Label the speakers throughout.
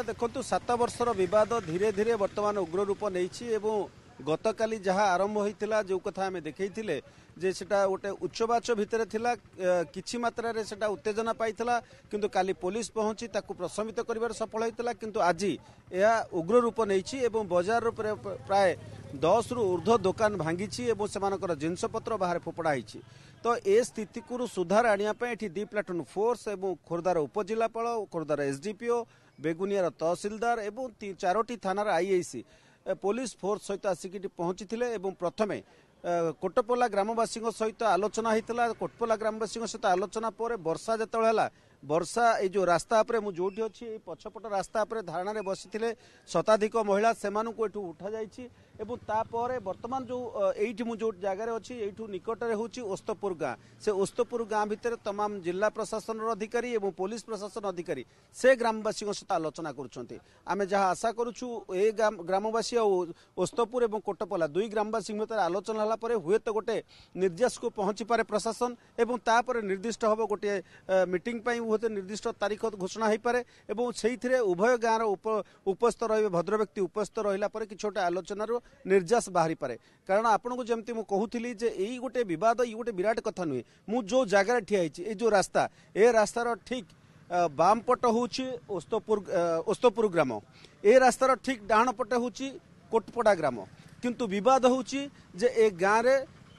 Speaker 1: एटा देखो 7 वर्षर विवाद धीरे धीरे वर्तमान उग्र रूप नहीं गतकाली जहाँ आरंभ होता जो कथा आम देखते जे सेटा गोटे उच्चवाच भितर थिला किछि मात्रा रे सेटा उत्तेजना पाइथिला किंतु काली पुलिस पहुंची ताकू प्रशमित करिवार सफल होइतिला किंतु आजी या उग्र रूप नेछि एवं बाजार प्राय 10 रु ऊर्ध्व दुकान भांगी एवं सेमानकर जिनस पत्र बाहर फोपड़ा होइछि। तो ए स्थिति को सुधार आनिया पे एठी 2 प्लाटून फोर्स एवं खोर्धार उपजिलापाल खोर्धार एसडीपीओ बेगुनियार तहसिलदार एवं 4टी थानार आईआईसी पुलिस फोर्स सहित आसिक पहुंची प्रथमे कोटपला ग्रामवासी सहित आलोचना होता। कोटपला ग्रामवासी सहित आलोचना पर वर्षा जो वर्षा ये जो रास्ता मु जोटी अच्छी पछपट रास्ता धारणा रे बसी शताधिक महिला से उठा जाइए तापर बर्तमान जो एठी मु जो जगार अच्छी एठू निकटरे होची ओस्तपुर गाँ से ओस्तपुर गाँ भितर तमाम जिला प्रशासन अधिकारी एवं पुलिस प्रशासन अधिकारी से ग्रामवासी सहित आलोचना करुछंती। आमे जहाँ आशा करूछु ए ग्रामवासी ओस्तपुर एवं कोटपला 2 ग्रामवासी भितर आलोचना हला परे हुए तो गोटे निर्देश को पहुंची पारे प्रशासन एवं तापर निर्दिष्ट हबो गोटे मीटिंग पई हुए निर्दिष्ट तारीख घोषणा हो पारे एवं से उभय गाँव उपस्थित रही भद्र व्यक्ति उपस्थित रहा पर कि छोटे आलोचनार निर्यास बाहरी पारे। कारण आपन को जमती मु कहूली जे एई गोटे विवाद ये गोटे विराट कथा नुहे मु जो जगह ठिया ये जो रास्ता ए रास्तार ठीक बाम पट होची ओस्तपुर ग्राम ए रास्तार ठीक डाहाण पट होची कोटपड़ा ग्राम किंतु विवाद होची जे ए गाँव रे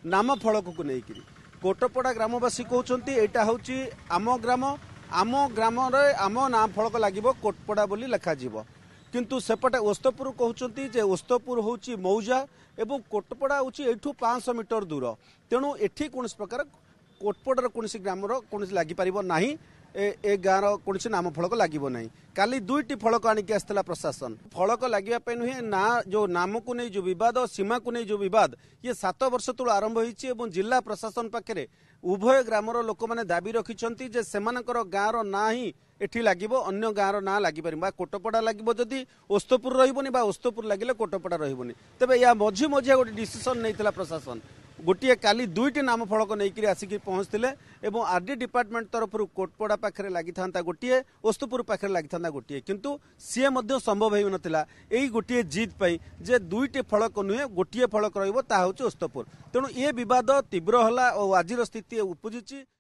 Speaker 1: नाम फलक को लेकिन कोटपड़ा ग्रामवासी कहते एटा होची आम ग्राम आम नाम फलक लगे कोटपड़ा बोली लिखा किंतु सेपटे ओस्तपुर कहते जे ओस्तपुर होची मौजा एवं कोटपड़ा होची एठू 500 मीटर दूर तेणु एठी कौन प्रकार कोटपड़ार कौन ग्रामर कौन लगिपर ना ए गाँव कौन नाम फलक लगे ना। काली 2टी फलक आणिकी आसला प्रशासन फलक लगे नुहे ना जो नाम को नहीं जो विवाद सीमा को नहीं जो विवाद ये 7 वर्ष तू आरंभ होती जिला प्रशासन पाखे उभय ग्रामर लोक मैंने दाबी रखिंट जे सेमानकर गाँवर ना ही एठी लागिबो अन्य गाँवर ना लागिपारि कोटपड़ा लागिबो जदि ओस्तपुर रहिबोनी बा ओस्तपुर लागिले कोटपड़ा रहिबोनी तेबे या मझी मझिया गोटे डिसीजन नैथिला प्रशासन गोटे काली 2टी नाम फलक नहीं आसिक पहुंचते एवं आरडी डिपार्टमेंट तरफ कोटपड़ा पाखे लगी था गोटे ओस्तपुर पाखे लगी था गोटे किंतु सी संभव हो नाला यही गोटे जिद पाई जे 2टी फलक नुहे गोटे फलक रहिबो ता होची ओस्तपुर तेणु ये विवाद तीव्र होला और आज स्थिति उपजुची।